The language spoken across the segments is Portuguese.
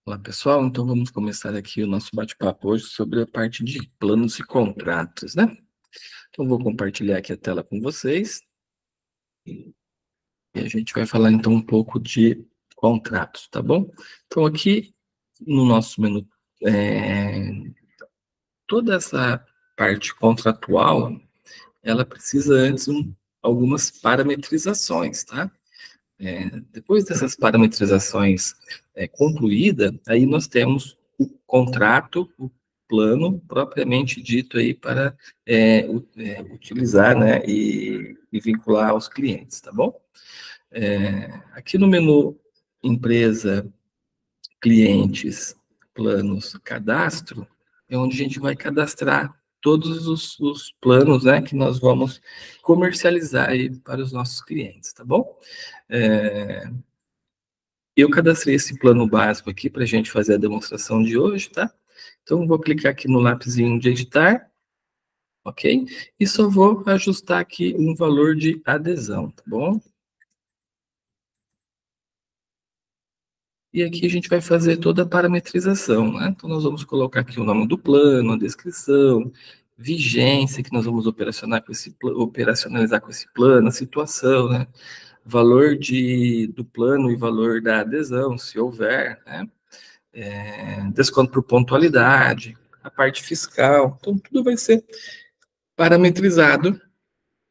Olá, pessoal. Então, vamos começar aqui o nosso bate-papo hoje sobre a parte de planos e contratos, né? Então, vou compartilhar aqui a tela com vocês e a gente vai falar, então, um pouco de contratos, tá bom? Então, aqui no nosso menu, toda essa parte contratual, ela precisa antes algumas parametrizações, tá? Depois dessas parametrizações concluídas, aí nós temos o contrato, o plano propriamente dito aí para utilizar, né, e vincular aos clientes, tá bom? Aqui no menu empresa, clientes, planos, cadastro, é onde a gente vai cadastrar todos os planos, né, que nós vamos comercializar aí para os nossos clientes, tá bom? Eu cadastrei esse plano básico aqui para a gente fazer a demonstração de hoje, tá? Então, vou clicar aqui no lapisinho de editar, ok? E só vou ajustar aqui um valor de adesão, tá bom? E aqui a gente vai fazer toda a parametrização, né? Então, nós vamos colocar aqui o nome do plano, a descrição, vigência que nós vamos operacionalizar com esse plano, a situação, né? Valor do plano e valor da adesão, se houver, né? Desconto por pontualidade, a parte fiscal, então tudo vai ser parametrizado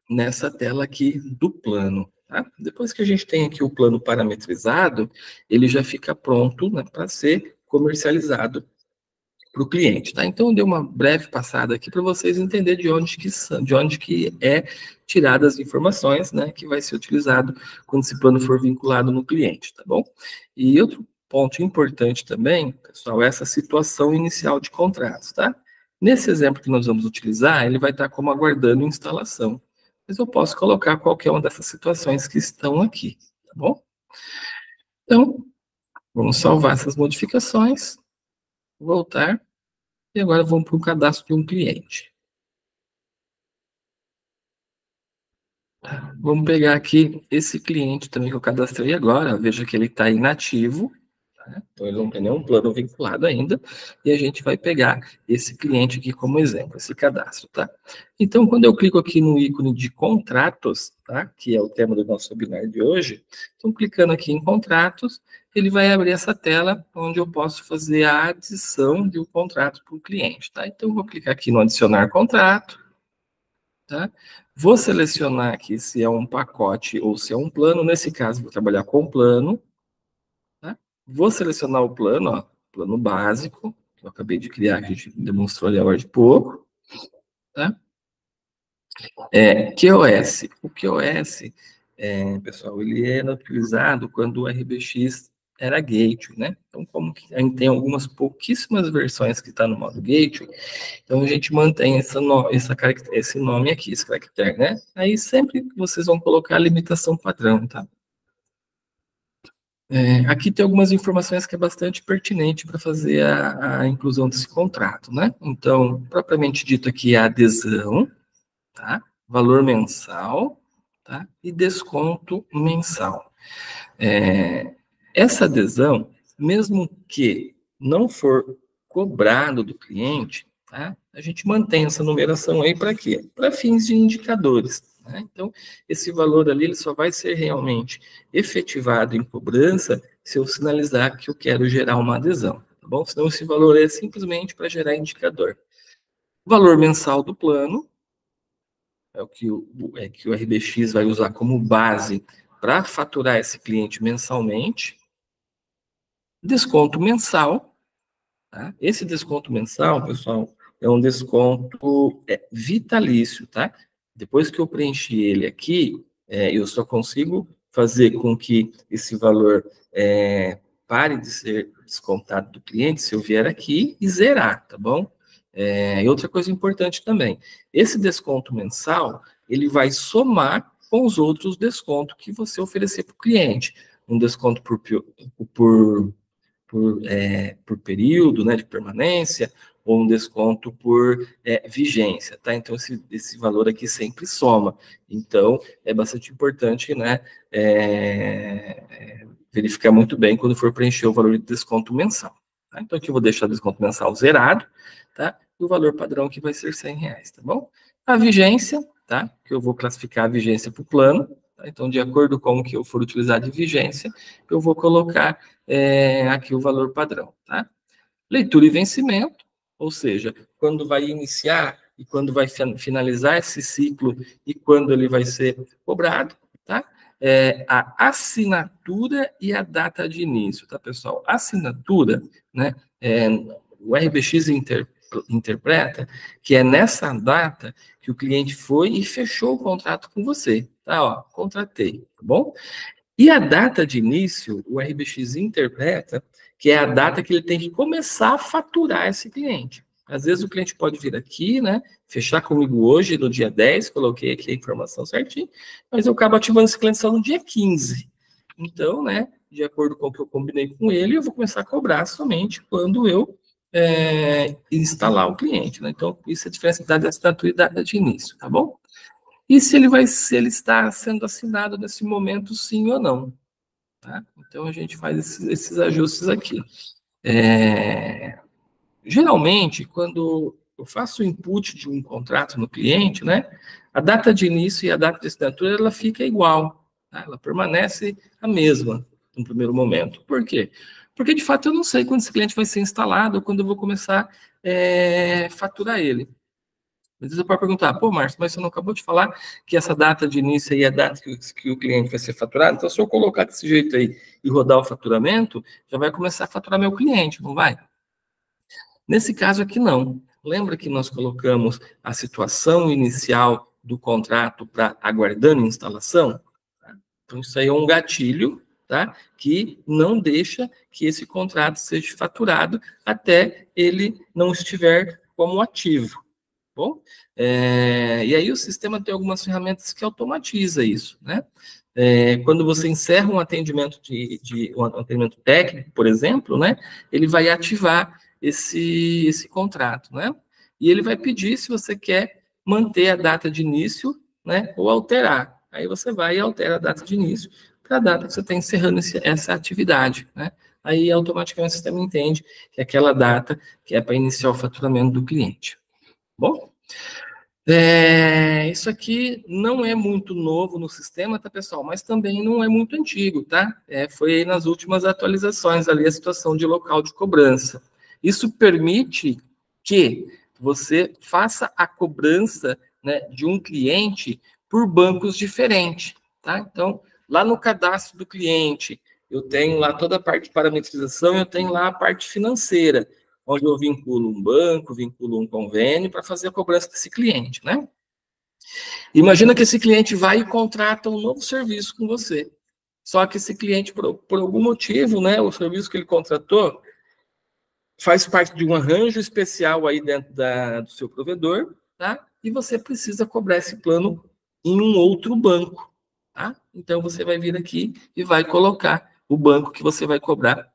nessa tela aqui do plano. Tá? Depois que a gente tem aqui o plano parametrizado, ele já fica pronto, né, para ser comercializado para o cliente. Tá? Então, eu dei uma breve passada aqui para vocês entenderem de onde que é tiradas as informações, né, que vai ser utilizado quando esse plano for vinculado no cliente, tá bom? E outro ponto importante também, pessoal, é essa situação inicial de contratos, tá? Nesse exemplo que nós vamos utilizar, ele vai estar como aguardando instalação. Mas eu posso colocar qualquer uma dessas situações que estão aqui, tá bom? Então, vamos salvar essas modificações, voltar, e agora vamos para o cadastro de um cliente. Vamos pegar aqui esse cliente também que eu cadastrei agora, veja que ele está inativo, tá? Então ele não tem nenhum plano vinculado ainda, e a gente vai pegar esse cliente aqui como exemplo, esse cadastro, tá? Então, quando eu clico aqui no ícone de contratos, tá? Que é o tema do nosso webinar de hoje, então clicando aqui em contratos, ele vai abrir essa tela onde eu posso fazer a adição de um contrato para o cliente, tá? Então, eu vou clicar aqui no adicionar contrato, tá? Vou selecionar aqui se é um pacote ou se é um plano. Nesse caso, vou trabalhar com plano. Tá? Vou selecionar o plano, ó, plano básico, que eu acabei de criar, que a gente demonstrou ali agora de pouco. Tá? QoS. O QoS, pessoal, ele era utilizado quando o RBX era gateway, né? Então, como que a gente tem algumas pouquíssimas versões que está no modo gateway, então a gente mantém esse nome aqui, esse caractere, né? Aí sempre vocês vão colocar a limitação padrão, tá? Aqui tem algumas informações que é bastante pertinente para fazer a inclusão desse contrato, né? Então, propriamente dito aqui, a adesão, tá? Valor mensal, tá? E desconto mensal. Essa adesão, mesmo que não for cobrado do cliente, tá? A gente mantém essa numeração aí para quê? Para fins de indicadores. Né? Então, esse valor ali ele só vai ser realmente efetivado em cobrança se eu sinalizar que eu quero gerar uma adesão. Tá bom? Senão, esse valor é simplesmente para gerar indicador. O valor mensal do plano é o que o RBX vai usar como base para faturar esse cliente mensalmente. Desconto mensal, tá? Esse desconto mensal, pessoal, é um desconto vitalício, tá? Depois que eu preenchi ele aqui, eu só consigo fazer com que esse valor pare de ser descontado do cliente se eu vier aqui e zerar, tá bom? E outra coisa importante também, esse desconto mensal, ele vai somar com os outros descontos que você oferecer para o cliente. Um desconto por período, né, de permanência, ou um desconto por vigência, tá? Então, esse valor aqui sempre soma. Então, é bastante importante, né, verificar muito bem quando for preencher o valor de desconto mensal, Tá? Então, aqui eu vou deixar o desconto mensal zerado, tá? E o valor padrão aqui vai ser R$100, tá bom? A vigência, tá? Que eu vou classificar a vigência para o plano. Tá? Então, de acordo com o que eu for utilizar de vigência, eu vou colocar aqui o valor padrão, tá? Leitura e vencimento, ou seja, quando vai iniciar e quando vai finalizar esse ciclo e quando ele vai ser cobrado, tá? A assinatura e a data de início, tá, pessoal? Assinatura, né? O RBX interpreta que é nessa data que o cliente foi e fechou o contrato com você, tá? Ó, contratei, tá bom? E a data de início, o RBX interpreta que é a data que ele tem que começar a faturar esse cliente. Às vezes o cliente pode vir aqui, né, fechar comigo hoje, no dia 10, coloquei aqui a informação certinho, mas eu acabo ativando esse cliente só no dia 15. Então, né, de acordo com o que eu combinei com ele, eu vou começar a cobrar somente quando eu instalar o cliente, né? Então, isso é a diferença da assinatura e data de início, tá bom? E se ele está sendo assinado nesse momento, sim ou não. Tá? Então, a gente faz esses ajustes aqui. Geralmente, quando eu faço o input de um contrato no cliente, né, a data de início e a data de assinatura, ela fica igual. Tá? Ela permanece a mesma no primeiro momento. Por quê? Porque, de fato, eu não sei quando esse cliente vai ser instalado ou quando eu vou começar a faturar ele. Às vezes você pode perguntar, pô, Márcio, mas você não acabou de falar que essa data de início aí é a data que o cliente vai ser faturado? Então, se eu colocar desse jeito aí e rodar o faturamento, já vai começar a faturar meu cliente, não vai? Nesse caso aqui, não. Lembra que nós colocamos a situação inicial do contrato para aguardando instalação? Então, isso aí é um gatilho, tá? Que não deixa que esse contrato seja faturado até ele não estiver como ativo. Bom, e aí o sistema tem algumas ferramentas que automatiza isso, né? Quando você encerra um atendimento um atendimento técnico, por exemplo, né? Ele vai ativar esse contrato, né? E ele vai pedir se você quer manter a data de início, né? Ou alterar. Aí você vai e altera a data de início para a data que você está encerrando essa atividade, né? Aí automaticamente o sistema entende que é aquela data que é para iniciar o faturamento do cliente. Bom, isso aqui não é muito novo no sistema, tá, pessoal? Mas também não é muito antigo, tá? Foi nas últimas atualizações ali a situação de local de cobrança. Isso permite que você faça a cobrança, né, de um cliente por bancos diferentes, tá? Então, lá no cadastro do cliente, eu tenho lá toda a parte de parametrização, eu tenho lá a parte financeira, onde eu vinculo um banco, vinculo um convênio para fazer a cobrança desse cliente, né? Imagina que esse cliente vai e contrata um novo serviço com você. Só que esse cliente, por algum motivo, né, o serviço que ele contratou faz parte de um arranjo especial aí dentro do seu provedor, tá? E você precisa cobrar esse plano em um outro banco, tá? Então, você vai vir aqui e vai colocar o banco que você vai cobrar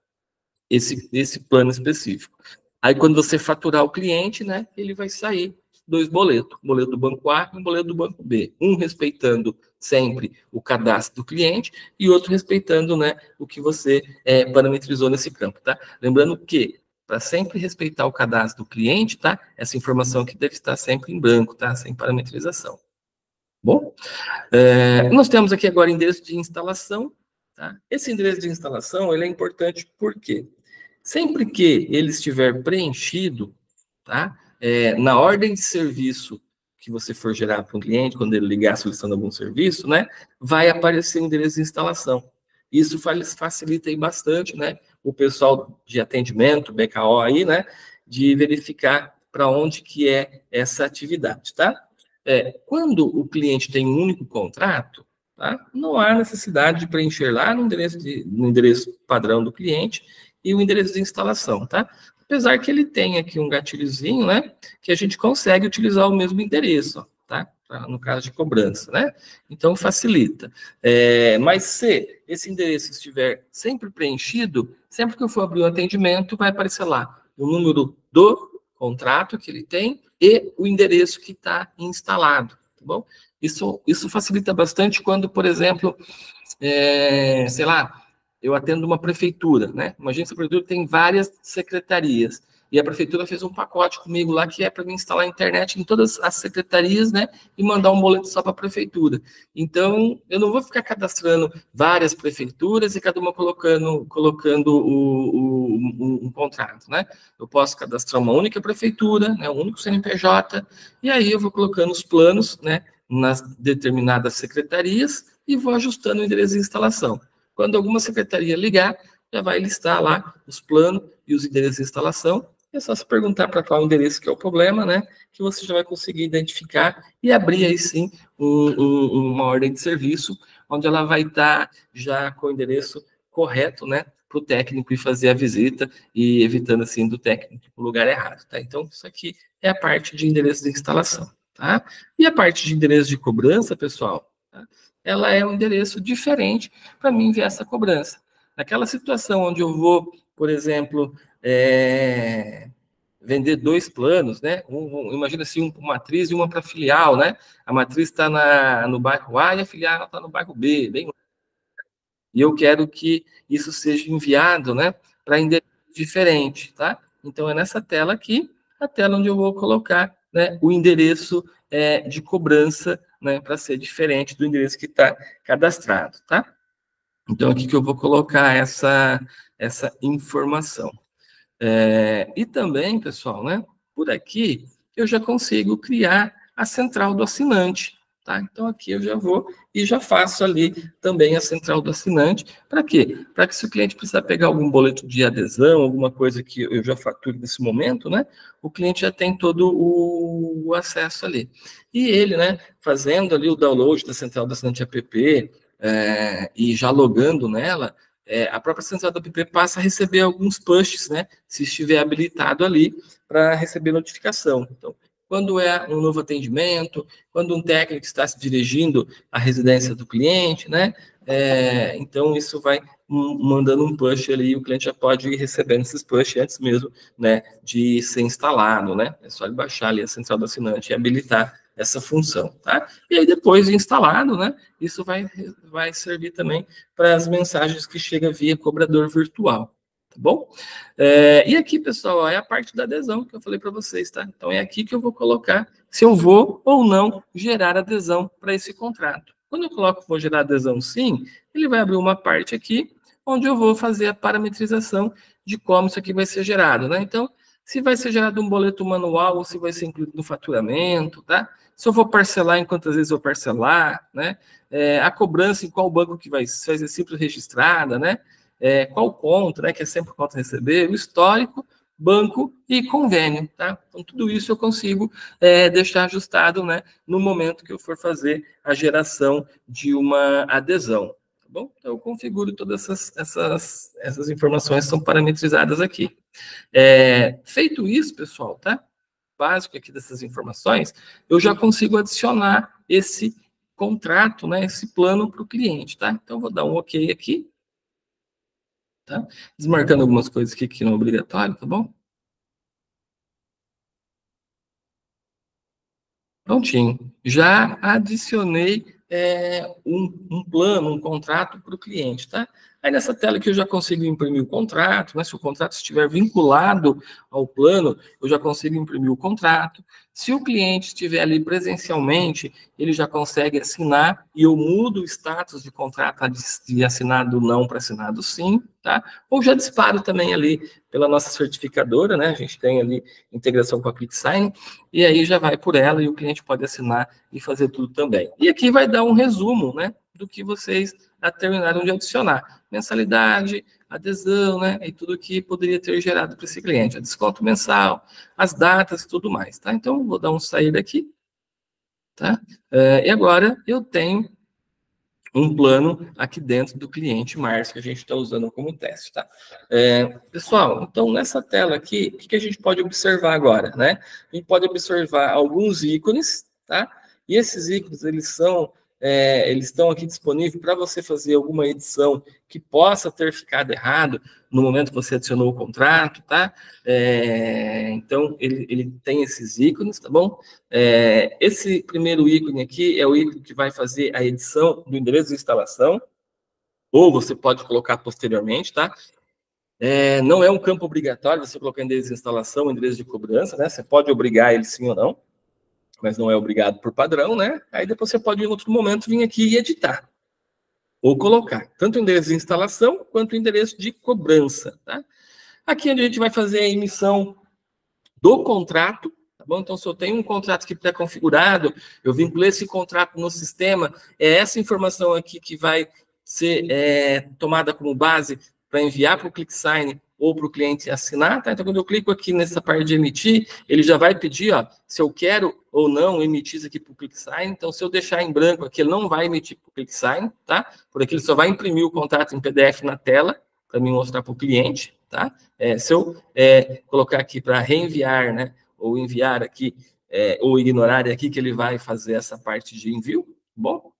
esse plano específico. Aí, quando você faturar o cliente, né, ele vai sair 2 boletos, um boleto do banco A e um boleto do banco B, um respeitando sempre o cadastro do cliente e outro respeitando, né, o que você parametrizou nesse campo, tá? Lembrando que para sempre respeitar o cadastro do cliente, tá? Essa informação aqui deve estar sempre em branco, tá? Sem parametrização. Bom, nós temos aqui agora endereço de instalação, tá? Esse endereço de instalação, ele é importante porque sempre que ele estiver preenchido, tá? Na ordem de serviço que você for gerar para um cliente, quando ele ligar solicitando algum serviço, né? Vai aparecer o endereço de instalação. Isso facilita aí bastante, né? O pessoal de atendimento, BKO aí, né? De verificar para onde que é essa atividade, tá? Quando o cliente tem um único contrato, tá? Não há necessidade de preencher lá no endereço padrão do cliente e o endereço de instalação, tá? Apesar que ele tem aqui um gatilhozinho, né? Que a gente consegue utilizar o mesmo endereço, ó, tá? No caso de cobrança, né? Então, facilita. Mas se esse endereço estiver sempre preenchido, sempre que eu for abrir um atendimento, vai aparecer lá o número do contrato que ele tem e o endereço que está instalado, tá bom? Isso facilita bastante quando, por exemplo, sei lá, eu atendo uma prefeitura, né? Imagina que a prefeitura tem várias secretarias. E a prefeitura fez um pacote comigo lá que é para mim instalar a internet em todas as secretarias, né? E mandar um boleto só para a prefeitura. Então, eu não vou ficar cadastrando várias prefeituras e cada uma colocando um contrato, né? Eu posso cadastrar uma única prefeitura, né? Um único CNPJ, e aí eu vou colocando os planos, né? Nas determinadas secretarias e vou ajustando o endereço de instalação. Quando alguma secretaria ligar, já vai listar lá os planos e os endereços de instalação. É só se perguntar para qual endereço que é o problema, né? Que você já vai conseguir identificar e abrir aí sim uma ordem de serviço, onde ela vai estar já com o endereço correto, né? Para o técnico ir fazer a visita e evitando assim do técnico para o lugar errado, tá? Então, isso aqui é a parte de endereço de instalação, tá? E a parte de endereço de cobrança, pessoal, tá? Ela é um endereço diferente para mim enviar essa cobrança. Naquela situação onde eu vou, por exemplo, vender dois planos, né? Imagina assim, uma matriz e uma para filial, né? A matriz está no bairro A e a filial está no bairro B, bem. E eu quero que isso seja enviado, né? Para endereço diferente, tá? Então é nessa tela aqui, a tela onde eu vou colocar, né? O endereço de cobrança, né? Para ser diferente do endereço que está cadastrado, tá? Então aqui que eu vou colocar essa informação. E também, pessoal, né, por aqui eu já consigo criar a central do assinante, tá? Então aqui eu já vou e já faço ali também a central do assinante. Para quê? Para que se o cliente precisar pegar algum boleto de adesão, alguma coisa que eu já faturo nesse momento, né, o cliente já tem todo o acesso ali. E ele, né, fazendo ali o download da central do assinante app, e já logando nela, a própria central do app passa a receber alguns pushes, né? Se estiver habilitado ali para receber notificação. Então, quando é um novo atendimento, quando um técnico está se dirigindo à residência do cliente, né? Então, isso vai mandando um push ali, e o cliente já pode ir recebendo esses push antes mesmo, né, de ser instalado, né? É só ele baixar ali a central do assinante e habilitar essa função, tá? E aí, depois de instalado, né, isso vai servir também para as mensagens que chegam via cobrador virtual, tá bom? E aqui, pessoal, é a parte da adesão que eu falei para vocês, tá? Então, é aqui que eu vou colocar se eu vou ou não gerar adesão para esse contrato. Quando eu coloco vou gerar adesão sim, ele vai abrir uma parte aqui, onde eu vou fazer a parametrização de como isso aqui vai ser gerado, né? Então, se vai ser gerado um boleto manual ou se vai ser incluído no faturamento, tá? Se eu vou parcelar, em quantas vezes eu vou parcelar, né? A cobrança em qual banco que vai ser simples registrada, né? Qual conta, né? Que é sempre conta a receber, o histórico, banco e convênio, tá? Então, tudo isso eu consigo deixar ajustado, né? No momento que eu for fazer a geração de uma adesão, tá bom? Então, eu configuro todas essas informações, são parametrizadas aqui. Feito isso, pessoal, tá? Básico aqui dessas informações, eu já consigo adicionar esse contrato, né, esse plano para o cliente, tá? Então, vou dar um OK aqui, tá? Desmarcando algumas coisas aqui que não é obrigatório, tá bom? Prontinho. Já adicionei um plano, um contrato para o cliente, tá? Aí nessa tela aqui eu já consigo imprimir o contrato, né? Se o contrato estiver vinculado ao plano, eu já consigo imprimir o contrato. Se o cliente estiver ali presencialmente, ele já consegue assinar e eu mudo o status de contrato de assinado não para assinado sim, tá? Ou já disparo também ali pela nossa certificadora, né? A gente tem ali integração com a QuickSign, e aí já vai por ela e o cliente pode assinar e fazer tudo também. E aqui vai dar um resumo, né, do que vocês terminaram de adicionar. Mensalidade, adesão, né, e tudo que poderia ter gerado para esse cliente. Desconto mensal, as datas e tudo mais, tá? Então, vou dar um sair daqui, tá? E agora eu tenho um plano aqui dentro do cliente Márcio, que a gente está usando como teste, tá? Pessoal, então nessa tela aqui, o que a gente pode observar agora, né? A gente pode observar alguns ícones, tá? E esses ícones, eles estão aqui disponíveis para você fazer alguma edição que possa ter ficado errado no momento que você adicionou o contrato, tá? Então, ele tem esses ícones, tá bom? Esse primeiro ícone aqui é o ícone que vai fazer a edição do endereço de instalação. ou você pode colocar posteriormente, tá? Não é um campo obrigatório você colocar endereço de instalação, endereço de cobrança, né? Você pode obrigar ele sim ou não, mas não é obrigado por padrão, né? Aí depois você pode, em outro momento, vir aqui e editar. Ou colocar tanto o endereço de instalação quanto o endereço de cobrança, tá? Aqui é onde a gente vai fazer a emissão do contrato, tá bom? Então, se eu tenho um contrato aqui pré-configurado, eu vinculei esse contrato no sistema, é essa informação aqui que vai ser tomada como base para enviar para o ClickSign ou para o cliente assinar, tá? Então, quando eu clico aqui nessa parte de emitir, ele já vai pedir, ó, se eu quero ou não emitir isso aqui para o ClickSign. Então, se eu deixar em branco aqui, ele não vai emitir para o ClickSign, tá? Por aqui ele só vai imprimir o contrato em PDF na tela para me mostrar para o cliente, tá? Se eu colocar aqui para reenviar, né, ou enviar aqui, ou ignorar aqui, que ele vai fazer essa parte de envio, bom?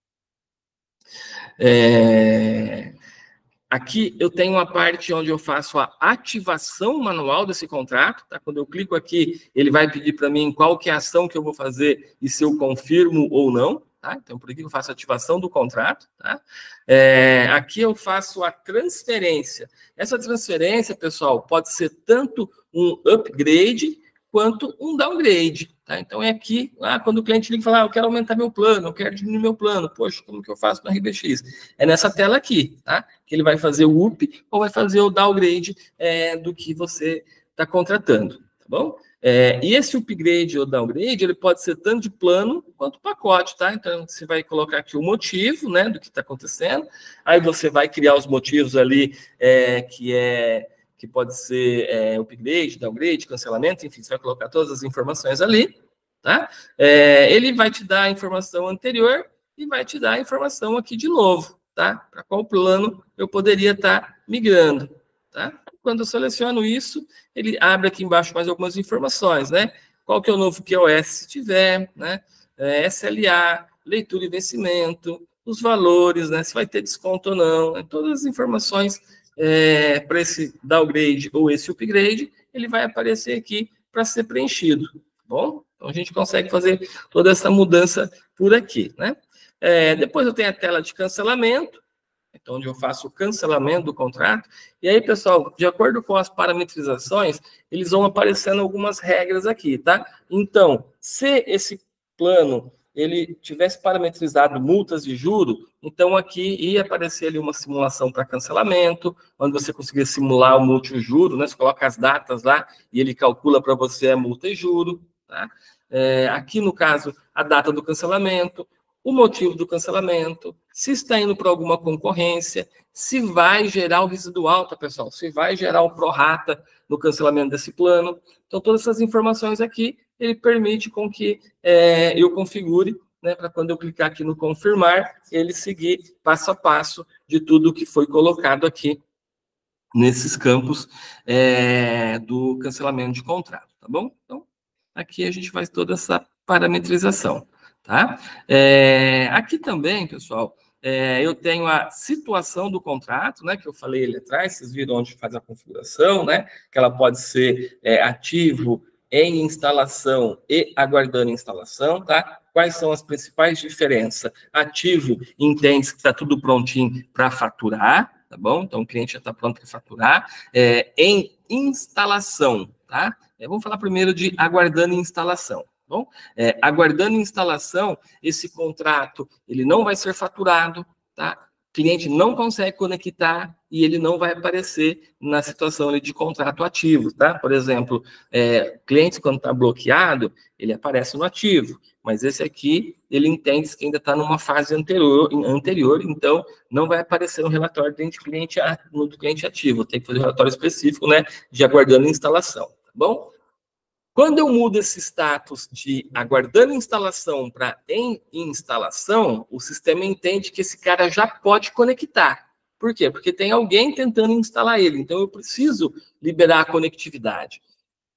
Aqui eu tenho uma parte onde eu faço a ativação manual desse contrato, tá? Quando eu clico aqui, ele vai pedir para mim qual que é a ação que eu vou fazer e se eu confirmo ou não, tá? Então, por aqui eu faço a ativação do contrato, tá? Aqui eu faço a transferência. Essa transferência, pessoal, pode ser tanto um upgrade quanto um downgrade, tá? Então, é aqui, quando o cliente liga e fala, eu quero aumentar meu plano, eu quero diminuir meu plano, poxa, como que eu faço no RBX? É nessa tela aqui, tá? Que ele vai fazer o up ou vai fazer o downgrade do que você está contratando, tá bom? E esse upgrade ou downgrade, ele pode ser tanto de plano quanto pacote, tá? Então, você vai colocar aqui o motivo, né, do que está acontecendo, aí você vai criar os motivos ali, que pode ser upgrade, downgrade, cancelamento, enfim, você vai colocar todas as informações ali, tá? Ele vai te dar a informação anterior e vai te dar a informação aqui de novo, tá? Para qual plano eu poderia estar migrando, tá? Quando eu seleciono isso, ele abre aqui embaixo mais algumas informações, né? Qual que é o novo QoS se tiver, né? SLA, leitura e vencimento, os valores, né? Se vai ter desconto ou não, né? Todas as informações para esse downgrade ou esse upgrade, ele vai aparecer aqui para ser preenchido, tá bom? Então, a gente consegue fazer toda essa mudança por aqui, né? Depois eu tenho a tela de cancelamento, então, onde eu faço o cancelamento do contrato. E aí, pessoal, de acordo com as parametrizações, eles vão aparecendo algumas regras aqui, tá? Então, se esse plano ele tivesse parametrizado multas de juro, então aqui ia aparecer ali uma simulação para cancelamento, onde você conseguia simular o multijuro, né? Você coloca as datas lá e ele calcula para você a multa e juro, tá? Aqui, no caso, a data do cancelamento, o motivo do cancelamento, se está indo para alguma concorrência, se vai gerar o residual, tá, pessoal? Se vai gerar o prorata no cancelamento desse plano. Então, todas essas informações aqui, ele permite com que eu configure, né, para quando eu clicar aqui no confirmar, ele seguir passo a passo de tudo que foi colocado aqui nesses campos do cancelamento de contrato, tá bom? Então, aqui a gente faz toda essa parametrização, tá? Aqui também, pessoal, eu tenho a situação do contrato, né, que eu falei ali atrás, vocês viram onde faz a configuração, né, que ela pode ser ativo em instalação e aguardando instalação, tá? Quais são as principais diferenças? Ativo entende que está tudo prontinho para faturar, tá bom? Então, o cliente já está pronto para faturar. Em instalação, tá? Vamos falar primeiro de aguardando instalação. Bom, aguardando instalação, esse contrato ele não vai ser faturado, tá? O cliente não consegue conectar e ele não vai aparecer na situação ali de contrato ativo, tá? Por exemplo, cliente quando está bloqueado, ele aparece no ativo, mas esse aqui, ele entende que ainda está numa fase anterior, então não vai aparecer no relatório do cliente ativo, tem que fazer um relatório específico, né, de aguardando instalação, tá bom? Quando eu mudo esse status de aguardando instalação para em instalação, o sistema entende que esse cara já pode conectar. Por quê? Porque tem alguém tentando instalar ele, então eu preciso liberar a conectividade.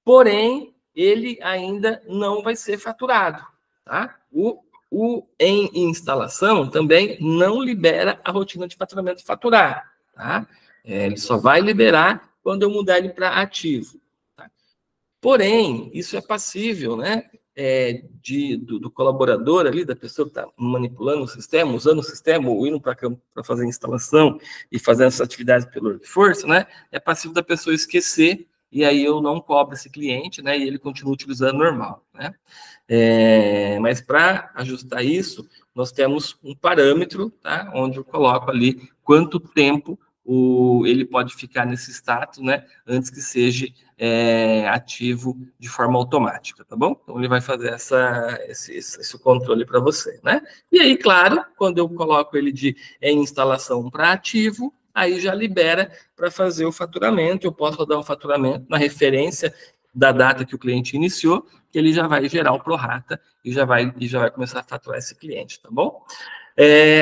Porém, ele ainda não vai ser faturado, tá? O em instalação também não libera a rotina de faturamento e faturar, tá? Ele só vai liberar quando eu mudar ele para ativo. Porém, isso é passível, né, do colaborador ali, da pessoa que está manipulando o sistema, usando o sistema, ou indo para campo para fazer a instalação e fazendo essas atividades pelo workforce, né, é passivo da pessoa esquecer, e aí eu não cobro esse cliente, né, e ele continua utilizando normal, né. Mas para ajustar isso, nós temos um parâmetro, tá, onde eu coloco ali quanto tempo ele pode ficar nesse status, né, antes que seja ativo de forma automática, tá bom? Então, ele vai fazer esse controle para você, né? E aí, claro, quando eu coloco ele em instalação para ativo, aí já libera para fazer o faturamento. Eu posso rodar um faturamento na referência da data que o cliente iniciou, que ele já vai gerar o prorata e já vai começar a faturar esse cliente, tá bom?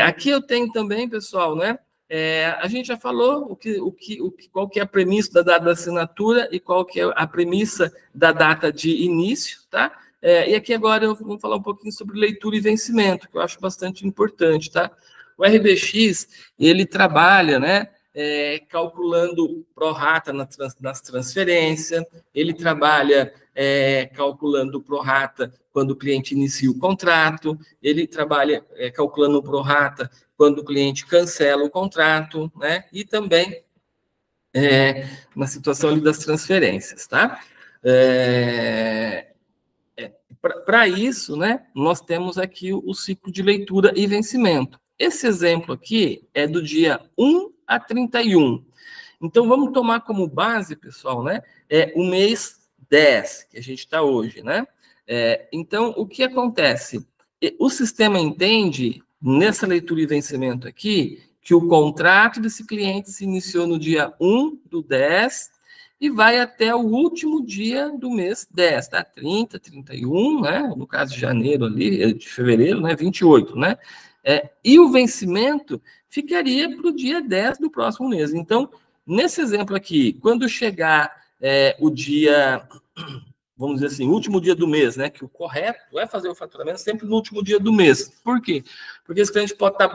Aqui eu tenho também, pessoal, né? A gente já falou qual que é a premissa da data da assinatura e qual que é a premissa da data de início, tá? E aqui agora eu vou falar um pouquinho sobre leitura e vencimento, que eu acho bastante importante, tá? O RBX, ele trabalha, né? Calculando prorata nas transferências, ele trabalha calculando prorata quando o cliente inicia o contrato, ele trabalha calculando prorata quando o cliente cancela o contrato, né? E também na situação ali das transferências, tá? Para isso, né, nós temos aqui o ciclo de leitura e vencimento. Esse exemplo aqui é do dia 1 a 31. Então, vamos tomar como base, pessoal, né, o mês 10, que a gente está hoje, né? Então, o que acontece? O sistema entende, nessa leitura e vencimento aqui, que o contrato desse cliente se iniciou no dia 1 do 10 e vai até o último dia do mês 10, tá? 30, 31, né? No caso de janeiro ali, de fevereiro, né? 28, né? E o vencimento ficaria para o dia 10 do próximo mês. Então, nesse exemplo aqui, quando chegar o dia, vamos dizer assim, o último dia do mês, né? Que o correto é fazer o faturamento sempre no último dia do mês. Por quê? Porque esse cliente pode estar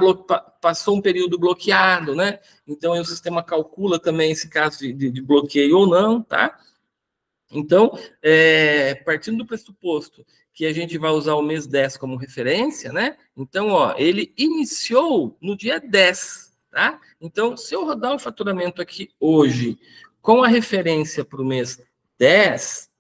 passou um período bloqueado, né? Então, aí o sistema calcula também esse caso de bloqueio ou não, tá? Então, partindo do pressuposto que a gente vai usar o mês 10 como referência, né? Então, ó, ele iniciou no dia 10, tá? Então, se eu rodar o faturamento aqui hoje com a referência para o mês 10,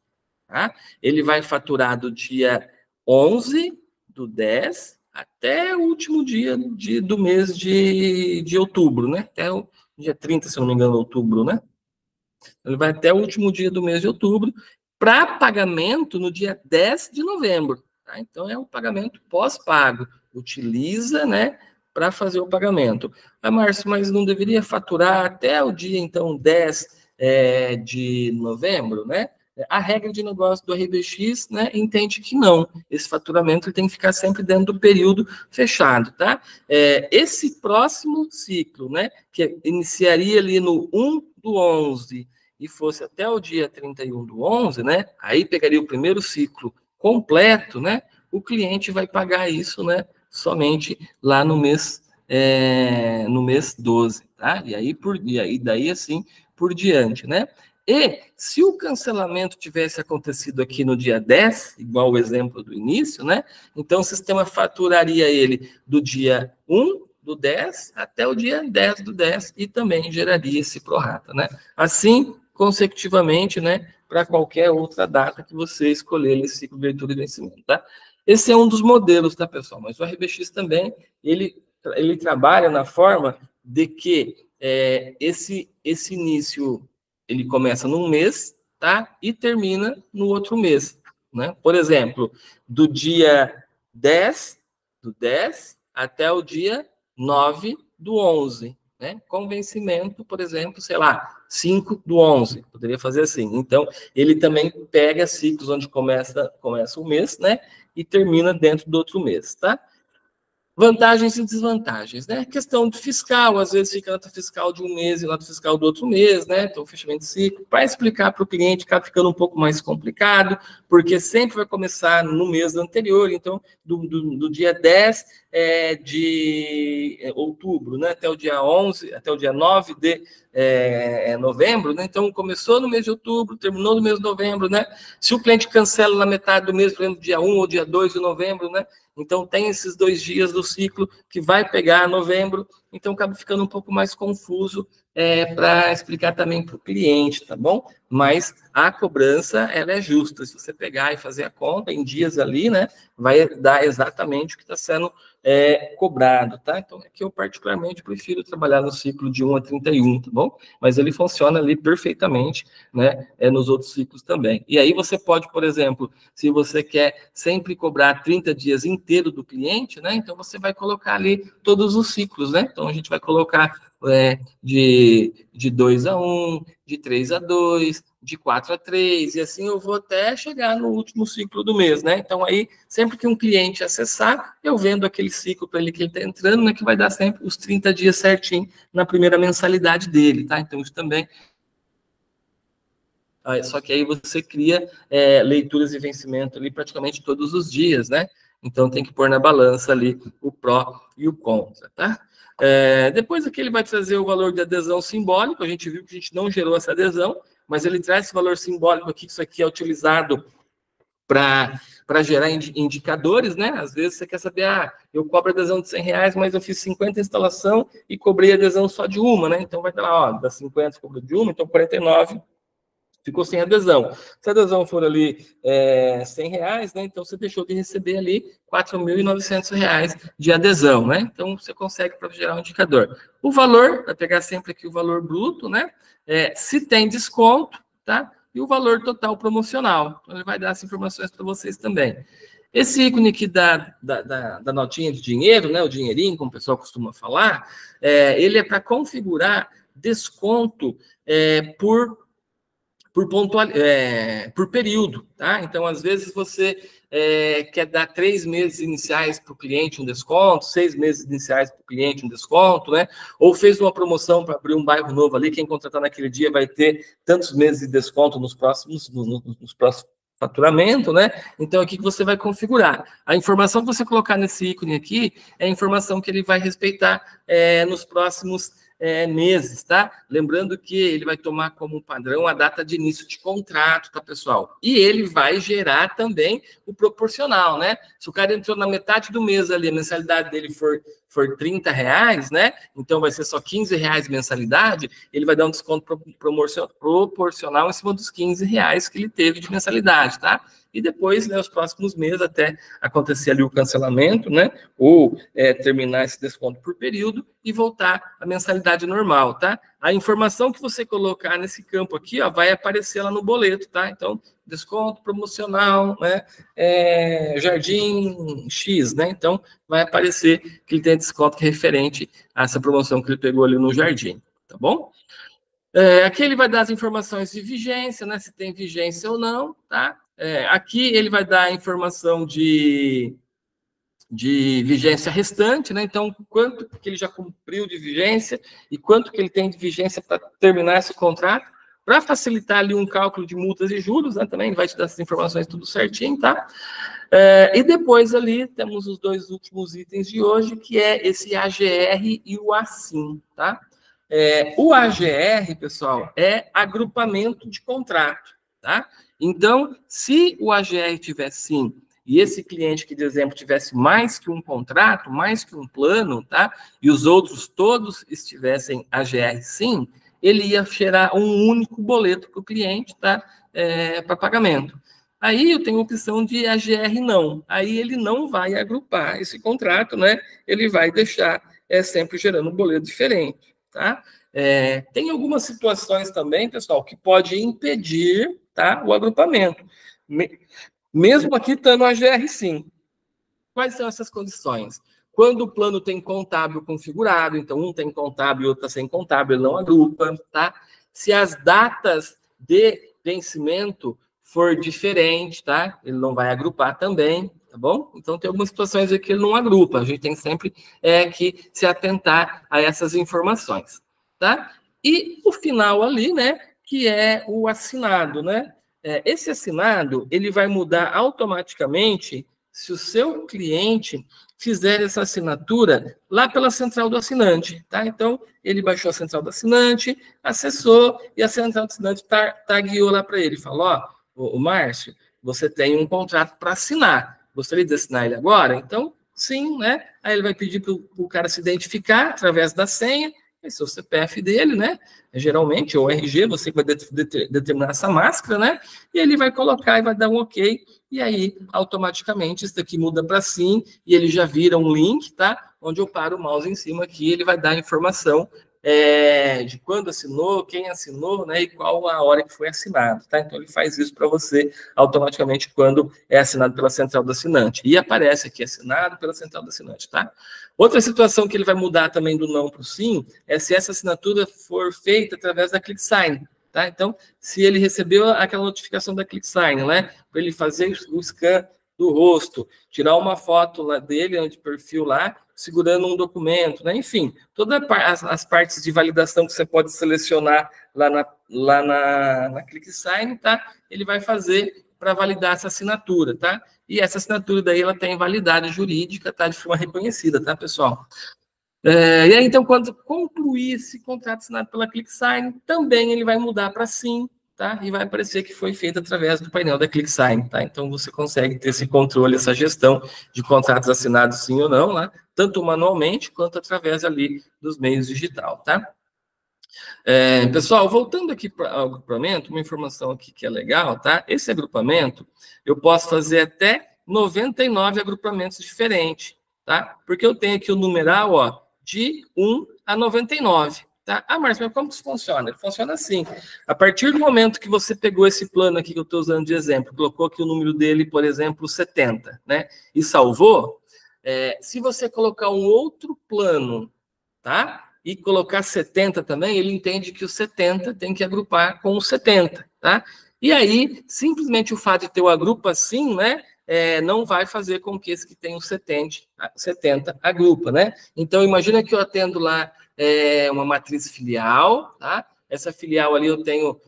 tá? Ele vai faturar do dia 11 do 10 até o último dia do mês de outubro, né? Até o dia 30, se eu não me engano, outubro, né? Ele vai até o último dia do mês de outubro para pagamento no dia 10 de novembro. Tá? Então, é um pagamento pós-pago. Utiliza, né, para fazer o pagamento. Ah, Márcio, mas não deveria faturar até o dia, então, 10 de novembro, né? A regra de negócio do RBX, né, entende que não. Esse faturamento ele tem que ficar sempre dentro do período fechado, tá? Esse próximo ciclo, né, que iniciaria ali no 1 do 11 e fosse até o dia 31 do 11, né, aí pegaria o primeiro ciclo completo, né, o cliente vai pagar isso, né, somente lá no mês 12, tá? E aí daí assim por diante, né? E se o cancelamento tivesse acontecido aqui no dia 10, igual o exemplo do início, né? Então o sistema faturaria ele do dia 1 do 10 até o dia 10 do 10 e também geraria esse prorata, né? Assim, consecutivamente, né, para qualquer outra data que você escolher esse ciclo de leitura e vencimento, tá? Esse é um dos modelos, tá, pessoal? Mas o RBX também, ele trabalha na forma de que esse início ele começa num mês, tá? E termina no outro mês, né? Por exemplo, do dia 10 do 10 até o dia 9 do 11, né? Com vencimento, por exemplo, sei lá, 5 do 11, poderia fazer assim. Então, ele também pega ciclos onde começa o mês, né? E termina dentro do outro mês, tá? Vantagens e desvantagens, né? Questão de fiscal, às vezes fica nota fiscal de um mês e nota fiscal do outro mês, né? Então, fechamento de ciclo. Para explicar para o cliente, acaba ficando um pouco mais complicado, porque sempre vai começar no mês anterior, então, do dia 10 de outubro, né? Até o dia 11, até o dia 9 de novembro, né? Então começou no mês de outubro, terminou no mês de novembro, né? Se o cliente cancela na metade do mês, por exemplo, dia 1 ou dia 2 de novembro, né? Então tem esses 2 dias do ciclo que vai pegar novembro, então acaba ficando um pouco mais confuso para explicar também para o cliente, tá bom? Mas a cobrança, ela é justa. Se você pegar e fazer a conta em dias ali, né, vai dar exatamente o que está sendo cobrado, tá? Então, aqui eu particularmente prefiro trabalhar no ciclo de 1 a 31, tá bom? Mas ele funciona ali perfeitamente, né, nos outros ciclos também. E aí você pode, por exemplo, se você quer sempre cobrar 30 dias inteiro do cliente, né, então você vai colocar ali todos os ciclos, né? Então, a gente vai colocar de 2 a 1, de 3 a 2, de 4 a 3, e assim eu vou até chegar no último ciclo do mês, né? Então, aí, sempre que um cliente acessar, eu vendo aquele ciclo para ele que ele está entrando, né? Que vai dar sempre os 30 dias certinho na primeira mensalidade dele, tá? Então, isso também. Só que aí você cria leituras e vencimento ali praticamente todos os dias, né? Então, tem que pôr na balança ali o pró e o contra, tá? Depois aqui ele vai trazer o valor de adesão simbólico. A gente viu que a gente não gerou essa adesão, mas ele traz esse valor simbólico aqui, que isso aqui é utilizado para gerar indicadores, né? Às vezes você quer saber, eu cobro adesão de R$100, mas eu fiz 50 instalação e cobrei adesão só de uma, né? Então vai ter lá, das 50 você cobrou de uma, então 49 ficou sem adesão. Se a adesão for ali R$100, né? Então você deixou de receber ali R$4.900 de adesão, né? Então você consegue para gerar um indicador. O valor, vai pegar sempre aqui o valor bruto, né? Se tem desconto, tá? E o valor total promocional. Então ele vai dar essas informações para vocês também. Esse ícone aqui da notinha de dinheiro, né? O dinheirinho, como o pessoal costuma falar, ele é para configurar desconto por período, tá? Então, às vezes, você quer dar 3 meses iniciais para o cliente um desconto, 6 meses iniciais para o cliente um desconto, né? Ou fez uma promoção para abrir um bairro novo ali, quem contratar naquele dia vai ter tantos meses de desconto nos próximos faturamento, né? Então, aqui que você vai configurar. A informação que você colocar nesse ícone aqui é a informação que ele vai respeitar nos próximos meses, tá? Lembrando que ele vai tomar como padrão a data de início de contrato, tá, pessoal? E ele vai gerar também o proporcional, né? Se o cara entrou na metade do mês ali, a mensalidade dele for R$30, né? Então vai ser só R$15 mensalidade, ele vai dar um desconto proporcional em cima dos R$15 que ele teve de mensalidade, tá? E depois, né, os próximos meses, até acontecer ali o cancelamento, né? Ou terminar esse desconto por período e voltar à mensalidade normal, tá? A informação que você colocar nesse campo aqui, ó, vai aparecer lá no boleto, tá? Então, desconto promocional, né? Jardim X, né? Então, vai aparecer que ele tem desconto referente a essa promoção que ele pegou ali no Jardim, tá bom? Aqui ele vai dar as informações de vigência, né? Se tem vigência ou não, tá? Aqui ele vai dar a informação de vigência restante, né? Então, quanto que ele já cumpriu de vigência e quanto que ele tem de vigência para terminar esse contrato, para facilitar ali um cálculo de multas e juros, né? Também vai te dar essas informações tudo certinho, tá? E depois ali temos os 2 últimos itens de hoje, que é esse AGR e o ASIM, tá? O AGR, pessoal, é agrupamento de contrato, tá? Então, se o AGR tiver sim, e esse cliente que, de exemplo, tivesse mais que um contrato, mais que um plano, tá? E os outros todos estivessem AGR sim, ele ia gerar um único boleto para o cliente, tá? Para pagamento. Aí eu tenho a opção de AGR não. Aí ele não vai agrupar esse contrato, né? Ele vai deixar sempre gerando um boleto diferente, tá? Tem algumas situações também, pessoal, que pode impedir, tá, o agrupamento. Mesmo aqui estando a GR sim. Quais são essas condições? Quando o plano tem contábil configurado, então um tem contábil e outro está sem contábil, ele não agrupa, tá? Se as datas de vencimento for diferente, tá? Ele não vai agrupar também, tá bom? Então tem algumas situações aqui que ele não agrupa. A gente tem sempre que se atentar a essas informações, tá? E o final ali, né? Que é o assinado, né? Esse assinado, ele vai mudar automaticamente se o seu cliente fizer essa assinatura lá pela central do assinante, tá? Então, ele baixou a central do assinante, acessou, e a central do assinante tagueou lá para ele, falou, ó, o Márcio, você tem um contrato para assinar, gostaria de assinar ele agora? Então, sim, né? Aí ele vai pedir para o cara se identificar através da senha, esse é o CPF dele, né? Geralmente, ou RG, você vai determinar essa máscara, né? E ele vai colocar e vai dar um OK, e aí, automaticamente, isso daqui muda para sim, e ele já vira um link, tá? Onde eu paro o mouse em cima aqui, ele vai dar a informação de quando assinou, quem assinou, né? E qual a hora que foi assinado, tá? Então, ele faz isso para você automaticamente quando é assinado pela central do assinante. E aparece aqui, assinado pela central do assinante, tá? Outra situação que ele vai mudar também do não para o sim é se essa assinatura for feita através da ClickSign, tá? Então, se ele recebeu aquela notificação da ClickSign, né? Para ele fazer o scan do rosto, tirar uma foto lá dele, de perfil lá, segurando um documento, né? Enfim, todas as partes de validação que você pode selecionar lá na ClickSign, tá? Ele vai fazer para validar essa assinatura, tá? E essa assinatura daí, ela tem validade jurídica, tá? De forma reconhecida, tá, pessoal? E aí, então, quando concluir esse contrato assinado pela ClickSign, também ele vai mudar para sim, tá? E vai aparecer que foi feito através do painel da ClickSign, tá? Então, você consegue ter esse controle, essa gestão de contratos assinados sim ou não, lá, tanto manualmente quanto através ali dos meios digital, tá? Pessoal, voltando aqui para o agrupamento, uma informação aqui que é legal, tá? Esse agrupamento, eu posso fazer até 99 agrupamentos diferentes, tá? Porque eu tenho aqui o numeral, ó, de 1 a 99, tá? Ah, Márcio, mas como que isso funciona? Ele funciona assim. A partir do momento que você pegou esse plano aqui que eu estou usando de exemplo, colocou aqui o número dele, por exemplo, 70, né? E salvou, se você colocar um outro plano, tá? E colocar 70 também, ele entende que o 70 tem que agrupar com o 70, tá? E aí, simplesmente o fato de ter o agrupa assim, né? Não vai fazer com que esse que tem o 70 agrupa, né? Então, imagina que eu atendo lá uma matriz filial, tá? Essa filial ali eu tenho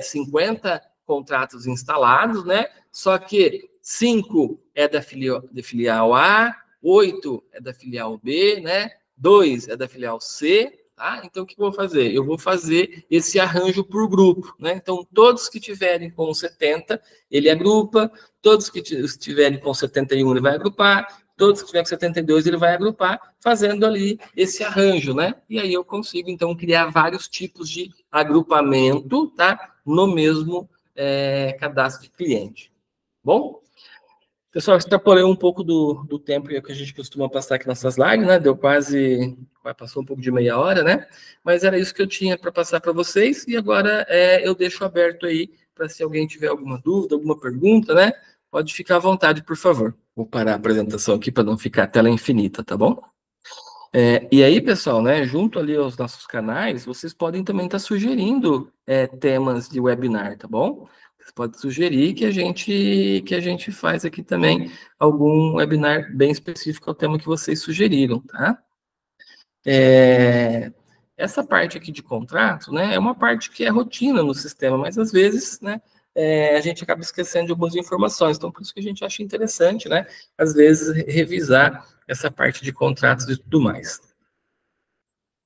50 contratos instalados, né? Só que 5 é da filial A, 8 é da filial B, né? 2 é da filial C, tá? Então, o que eu vou fazer? Eu vou fazer esse arranjo por grupo, né? Então, todos que tiverem com 70, ele agrupa, todos que estiverem com 71, ele vai agrupar, todos que tiverem com 72, ele vai agrupar, fazendo ali esse arranjo, né? E aí eu consigo, então, criar vários tipos de agrupamento, tá? No mesmo cadastro de cliente. Bom? Pessoal, extrapolei um pouco do tempo que a gente costuma passar aqui nessas lives, né? Passou um pouco de meia hora, né? Mas era isso que eu tinha para passar para vocês, e agora eu deixo aberto aí para se alguém tiver alguma dúvida, alguma pergunta, né? Pode ficar à vontade, por favor. Vou parar a apresentação aqui para não ficar a tela infinita, tá bom? E aí, pessoal, né? Junto ali aos nossos canais, vocês podem também estar sugerindo temas de webinar, tá bom? Você pode sugerir que a gente faz aqui também algum webinar bem específico ao tema que vocês sugeriram, tá? Essa parte aqui de contrato, né, é uma parte que é rotina no sistema, mas às vezes, né, a gente acaba esquecendo de algumas informações, então por isso que a gente acha interessante, né, às vezes revisar essa parte de contratos e tudo mais.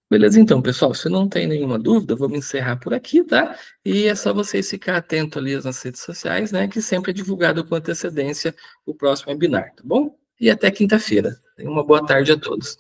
Beleza, então, pessoal, se não tem nenhuma dúvida, vamos encerrar por aqui, tá? E é só vocês ficar atentos ali nas redes sociais, né? Que sempre é divulgado com antecedência o próximo webinar, tá bom? E até quinta-feira. Tenham uma boa tarde a todos.